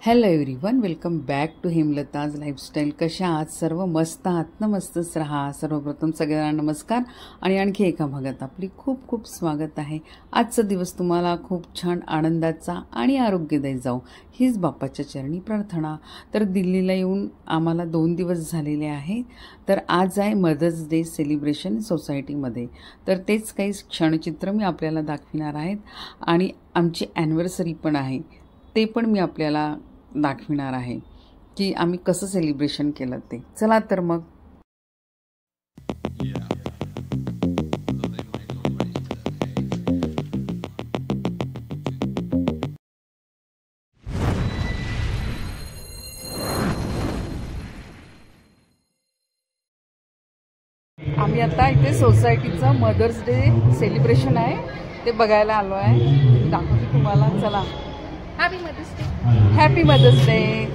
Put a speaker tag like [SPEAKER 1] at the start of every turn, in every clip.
[SPEAKER 1] Hello everyone, welcome back to Hemlata's lifestyle. कशा आहात सर्व? मस्त आहात ना? मस्तच राहा. सर्वप्रथम सगळ्यांना नमस्कार आणि आणखी एका भागात आपली खूप खूप स्वागत आहे. आजचा दिवस तुम्हाला खूप छान आनंदाचा आणि आरोग्यदायी जाऊ हीच बाप्पाच्या चरणी प्रार्थना. तर दिल्लीला येऊन आम्हाला 2 दिवस झालेले आहे. तर आज आहे मदर्स डे सेलिब्रेशन सोसायटीमध्ये. तर तेच काही क्षणचित्र मी आपल्याला दाखविणार आहेत आणि आमची ॲनिव्हर्सरी पण आहे, ते पण मी आपल्याला दाखविणार आहे की आम्ही कसं सेलिब्रेशन केलं ते. चला तर मग. आम्ही आता इथे सोसायटीचं मदर्स डे सेलिब्रेशन आहे ते बघायला आलो आहे. दाखवते तुम्हाला. चला. Happy mother's day. Happy mother's day.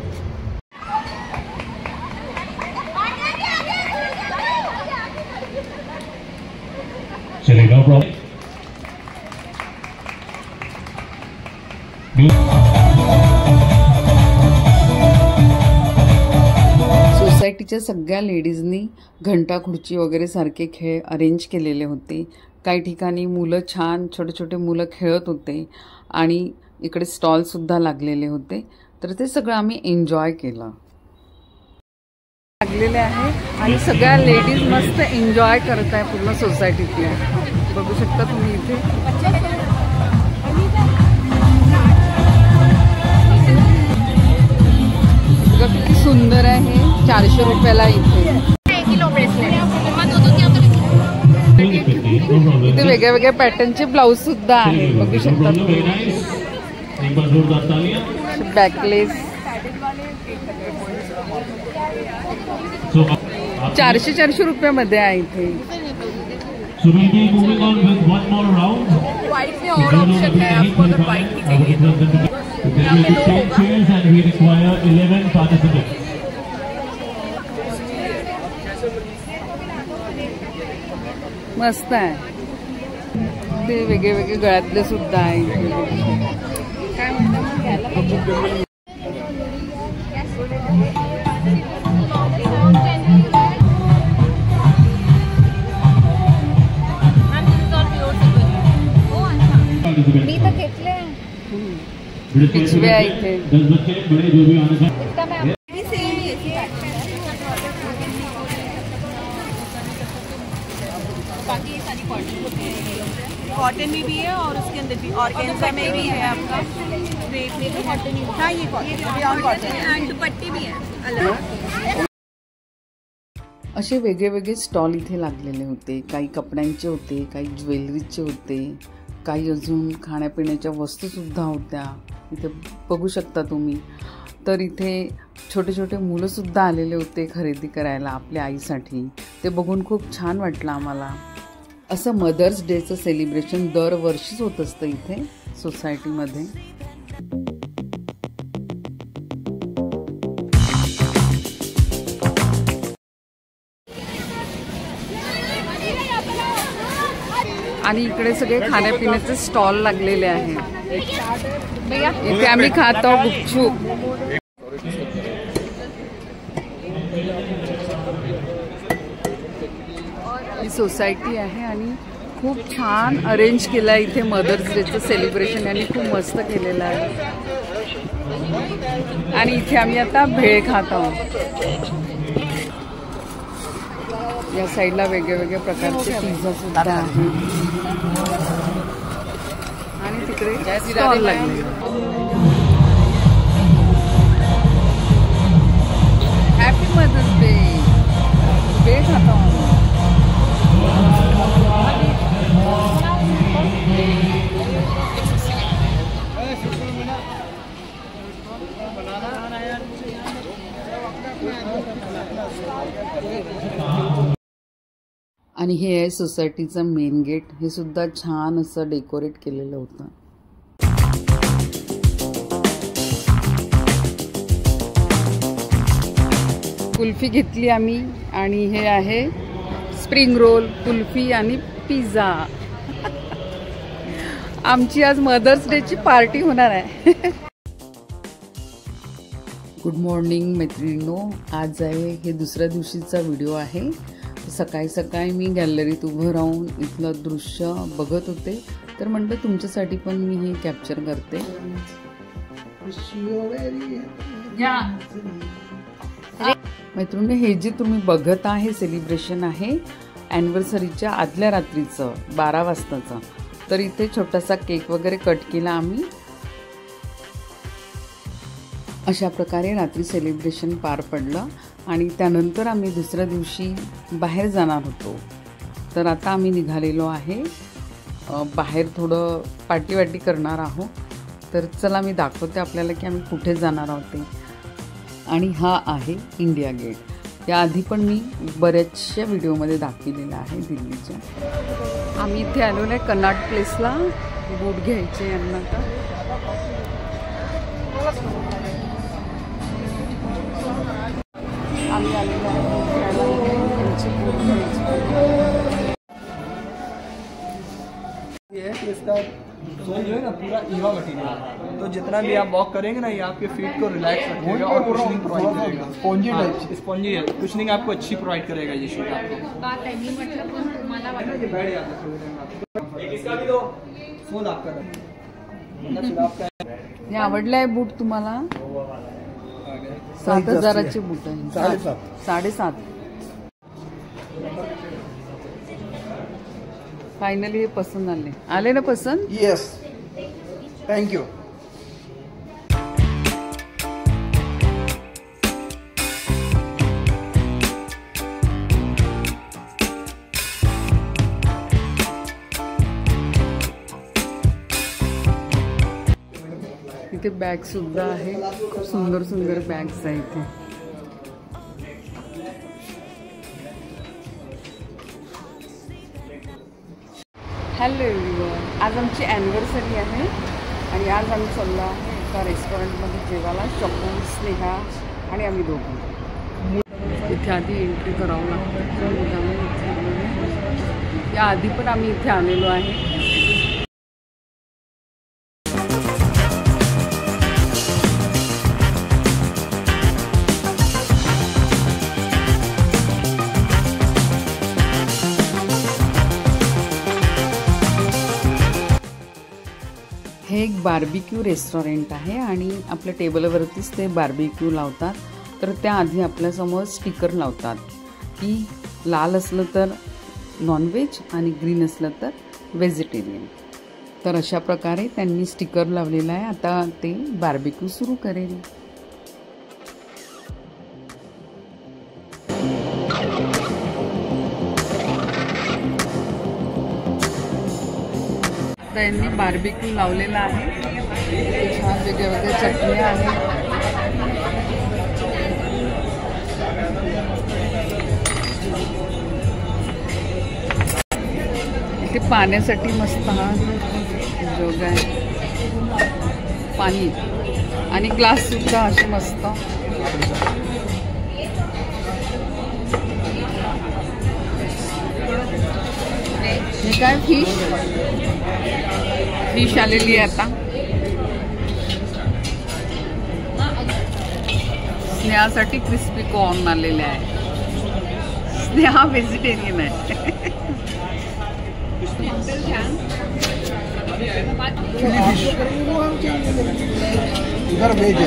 [SPEAKER 1] सोसायटीच्या सगळ्या लेडीजनी घंटा खुर्ची वगैरे सारखे खेळ अरेंज केलेले होते. काही ठिकाणी मुलं छान छोटे छोटे मुलं खेळत होते आणि इकडे स्टॉल सुद्धा लागलेले होते. तर ते सगळं आम्ही एन्जॉय केलं. लागलेले आहे आणि सगळ्या लेडीज मस्त एन्जॉय करत आहे पूर्ण सोसायटीतल्या. बघू शकता तुम्ही इथे. बघा किती सुंदर आहे. 400 रुपयाला इथे. इथे वेगळ्या वेगळ्या पॅटर्नचे ब्लाऊज सुद्धा आहे. बघू शकता तुम्ही. बॅकलेस 400 रुपयामध्ये आहे इथे.
[SPEAKER 2] व्हाइट में और ऑप्शन है आपको, अगर व्हाइट की चाहिए तो.
[SPEAKER 1] मस्त आहे. ते वेगळे वेगळे गळ्यातले सुद्धा आहे.
[SPEAKER 2] मी तर घेतले
[SPEAKER 1] पिशवे आहे इथे.
[SPEAKER 2] बाकी सारी कॉटन में भी है और उसके अंदर भी ऑर्गेन्जा में भी है आपका. रेट में तो कॉटन ही. हाँ, ये कॉटन एंड दुपट्टे भी है अलग.
[SPEAKER 1] असे वेगळे वेगळे स्टॉल इथे लागलेले होते. काही कपड्यांचे होते, काही ज्वेलरीचे होते, काही अजून खाण्यापिण्याच्या वस्तूसुद्धा होत्या. इथे बघू शकता तुम्ही. तर इथे छोटे छोटे मुलंसुद्धा आलेले होते खरेदी करायला आपल्या आईसाठी. ते बघून खूप छान वाटलं आम्हाला. असं मदर्स डेचं सेलिब्रेशन दरवर्षीच होत असतं इथे सोसायटीमध्ये. आणि इकडे सगळे खाण्यापिण्याचे स्टॉल लागलेले आहेत. इथे आम्ही खातो गुपचूप. ही सोसायटी आहे आणि खूप छान अरेंज केलं आहे इथे मदर्स डेचं सेलिब्रेशन. आणि खूप मस्त केलेलं आहे. आणि इथे आम्ही आता भेळ खात आहोत. या साईडला वेगळे वेगळे प्रकारचे पिझ्झा सुद्धा आहे. आणि तिकडे स्टॉल लागले. Happy mother's day. भेळ खाता आणि हे आहे सोसायटीचं मेन गेट. हे सुद्धा छान असं डेकोरेट केलेलं होतं. कुल्फी घेतली आम्ही आणि हे आहे स्प्रिंग रोल, कुल्फी आणि पिझ्झा. आमची आज मदर्स डेची पार्टी होणार आहे. गुड मॉर्निंग मैत्रिणींनो, आज आहे हे दुसऱ्या दिवशीचा व्हिडिओ आहे। सकाळी सकाळी मी गॅलरीत उभं राहून इथलं दृश्य बघत होते, तर म्हटलं तुमच्यासाठी पण मी हे कॅप्चर करते। मैत्रिणी, हे जे तुम्ही बघत आहे सेलिब्रेशन आहे ॲनिव्हर्सरीच्या आदल्या रात्रीचं 12 वाजताचं। तर इथे छोटासा केक वगैरे कट केला आम्ही। अशा प्रकारे रात्री सेलिब्रेशन पार पडलं आणि त्यानंतर आम्ही दुसऱ्या दिवशी बाहेर जाणार होतो। तर आता आम्ही निघालेलो आहे, बाहेर थोडं पार्टी वाटी करणार आहोत। तर चला मी दाखवते आपल्याला की आम्ही कुठे जाणार आहोत ते। आणि हा आहे इंडिया गेट। याआधी पण मी बऱ्याचशा व्हिडिओमध्ये दाखवलेला आहे दिल्लीच्या। आम्ही इथे आलेलो आहे कनाट प्लेसला, बूट घ्यायचे यांना। आम्ही आलेलो
[SPEAKER 3] इसका सोल जो है ना पूरा ईवा मटेरियल, तो जितना भी आप वॉक करेंगे ना ये आपके फीट को रिलैक्स रखेगा और कुशनिंग प्रोवाइड करेगा। स्पॉन्जी टाइप, स्पॉन्जी है, कुशनिंग आपको अच्छी प्रोवाइड करेगा ये शूज आपको। बात है नहीं, मतलब तुम्हाला वाटतं ये बैठ जाता है थोड़ी देर में। इसका भी दो सोल आपका मतलब आपका
[SPEAKER 1] हे आवडलाय बूट तुम्हाला? 7,000चे बूट आहे। 7.5 फाइनली ये पसंद आले ना पसंद?
[SPEAKER 3] Yes, thank you.
[SPEAKER 1] इथे बॅग सुद्धा आहे, खूप सुंदर सुंदर बॅग्स आहेत इथे। हॅलो एव्हरीवन, आज आमची ॲनिव्हर्सरी आहे आणि आज आम्ही चाललो आहे एका रेस्टॉरंटमध्ये जेवायला। शकून, स्नेहा आणि आम्ही दोघं। इथे आधी एंट्री करावं लागतं। याआधी पण आम्ही इथे आलेलो आहे। हे एक बार्बिक्यू रेस्टॉरंट आहे आणि आपल्या टेबलवरतीच ते बार्बिक्यू लावतात। तर त्याआधी आपल्यासमोर स्टिकर लावतात की लाल असलं तर नॉनव्हेज आणि ग्रीन असलं तर व्हेजिटेरियन। तर अशा प्रकारे त्यांनी स्टिकर लावलेला आहे। आता ते बार्बिक्यू सुरू करेल। त्यांनी बार्बिक्यू लावलेला आहे, छान वेगळ्या वेगळ्या चटण्या आहेत। इथे पाण्यासाठी मस्त हा जोग आहे, पाणी आणि ग्लास सुद्धा असे मस्त। हे काय फिश आलेली आहे आता। स्नेहासाठी क्रिस्पी कॉर्न आलेले आहे। स्नेहा व्हेजिटेरियन आहे।
[SPEAKER 3] इधर वेज है।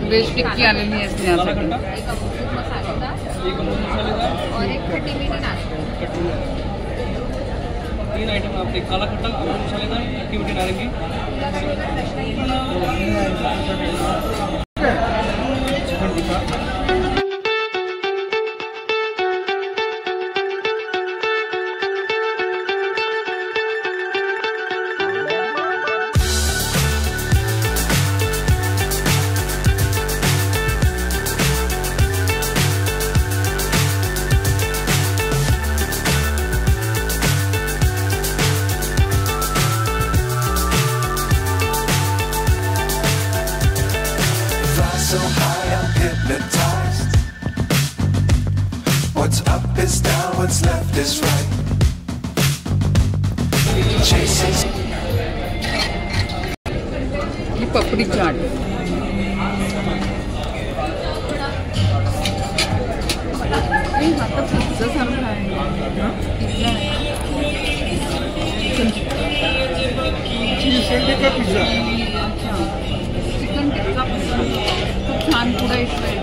[SPEAKER 1] वेज टिक्की आलेली आहे स्नेहासाठी।
[SPEAKER 2] एक अमूल मसालेदार और एक खट्टी मीठी नाश्ता।
[SPEAKER 4] 3 आइटम आपके, काला खट्टा, अमूल मसालेदार, खट्टी मीठी नारंगी। Chicken tikka.
[SPEAKER 5] so high I'm hypnotized. Up is down, what's left is right. Chasing.
[SPEAKER 1] ही पपडी चाट आता पिझ्झा सारखा आहे. पिझ्झा
[SPEAKER 3] चिकन टिक्का पिझ्झा.
[SPEAKER 1] चिकन टिक्का पिझ्झा खूप छान पुढे येतोय.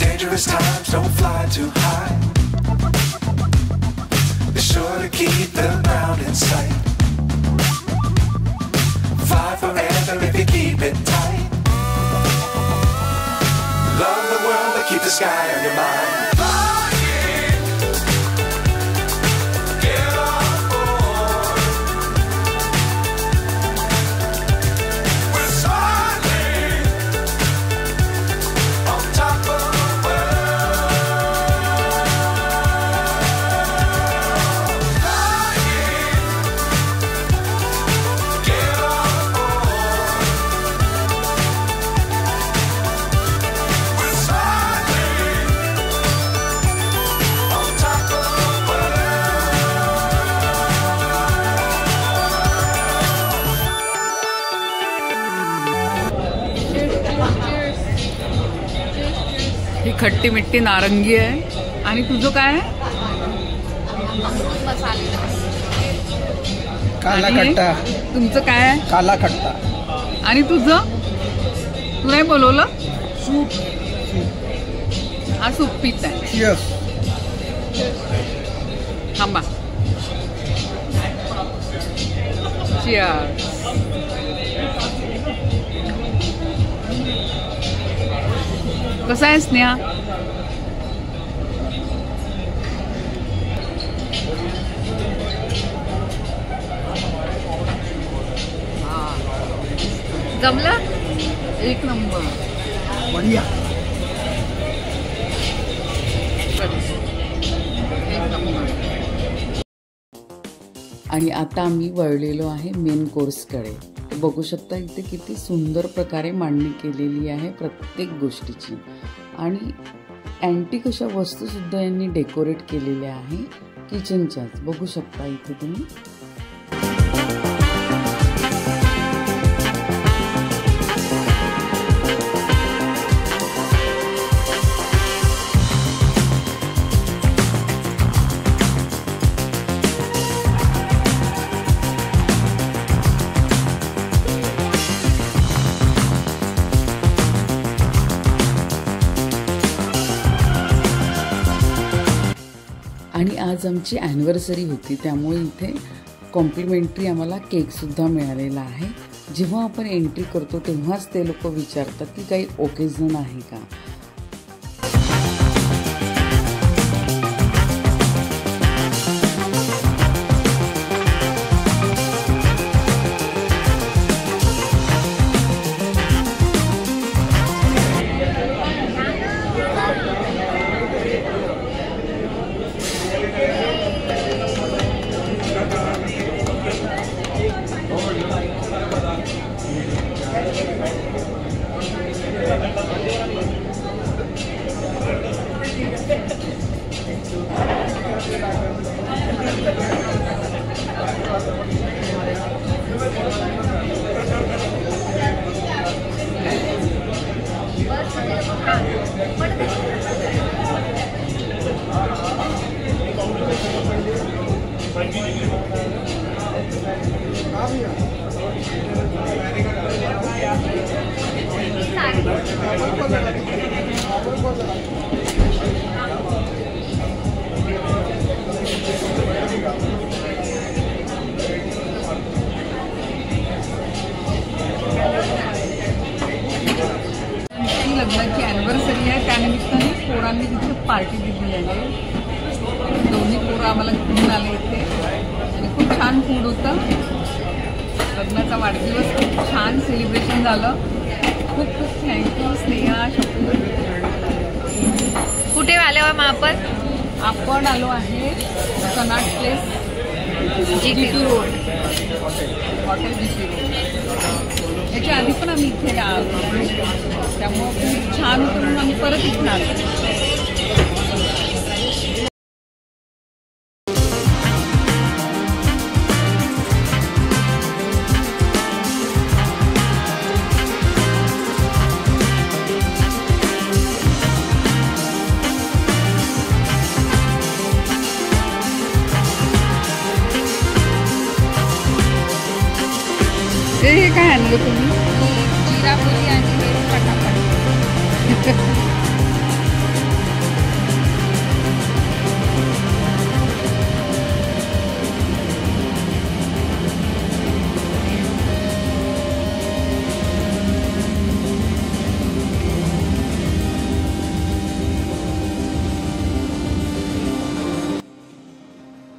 [SPEAKER 5] Dangerous times, don't fly too high. Be sure to keep the ground in sight. Fly forever if you keep it tight. Love the world, but keep the sky on your mind.
[SPEAKER 1] ही खट्टी मिट्टी नारंगी आहे. आणि तुझं काय आहे?
[SPEAKER 3] काला खट्टा.
[SPEAKER 1] तुमचं काय आहे?
[SPEAKER 3] काला खट्टा.
[SPEAKER 1] आणि तुझं? तू नाही बोलवलं?
[SPEAKER 3] सूप.
[SPEAKER 1] हा सूप पित आहे.
[SPEAKER 3] Cheers.
[SPEAKER 1] थांबा. Cheers. कसा आहे स्नेहा?
[SPEAKER 2] जमलं?
[SPEAKER 1] एक नंबर.
[SPEAKER 3] बढ़िया.
[SPEAKER 1] एक नंबर. आणि आता आम्ही वळलेलो आहे मेन कोर्सकडे. बघू शकता इथे किती सुंदर प्रकारे मांडणी केलेली आहे प्रत्येक गोष्टीची. आणि अँटिक अशा वस्तूसुद्धा यांनी डेकोरेट केलेल्या आहे किचनच्याच. बघू शकता इथे तुम्ही. आणि आज आमची ॲनिव्हर्सरी होती त्यामुळे इथे कॉम्प्लिमेंटरी आम्हाला केकसुद्धा मिळालेला आहे. जेव्हा आपण एंट्री करतो तेव्हाच ते लोक विचारतात की काही ओकेजन आहे का. लग्नाची ॲनिव्हर्सरी आहे त्यानिमित्ताने पोरांनी तिथे पार्टी दिली आहे. दोन्ही पोरं आम्हाला घेऊन आले इथे आणि खूप छान फूड होतं. लग्नाचा वाढदिवस खूप छान सेलिब्रेशन झालं. खूप खूप थँक्यू स्नेहा शपू.
[SPEAKER 2] कुठे आल्यावर मग आपण
[SPEAKER 1] आलो आहे Connaught place
[SPEAKER 2] GP road
[SPEAKER 1] hotel GP road. याच्या आधी पण आम्ही इथे आलो, त्यामुळे खूप छान होतं म्हणून आम्ही परत इथे आलो. हे काय आणलं तुम्ही?
[SPEAKER 2] जीरा पुरी आणि पटापट.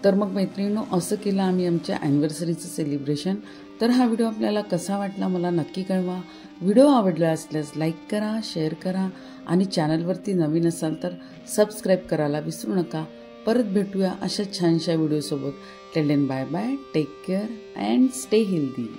[SPEAKER 1] तर मग मैत्रिणींनो, असं केलं आम्ही आमच्या ॲनिव्हर्सरीचं सेलिब्रेशन. तर हा व्हिडिओ आपल्याला कसा वाटला मला नक्की कळवा. व्हिडिओ आवडला असल्यास लाईक करा, शेअर करा आणि चॅनलवरती नवीन असाल तर सबस्क्राईब करायला विसरू नका. परत भेटूया अशा छानशा व्हिडिओसोबत. Till then bye bye, take care and stay healthy.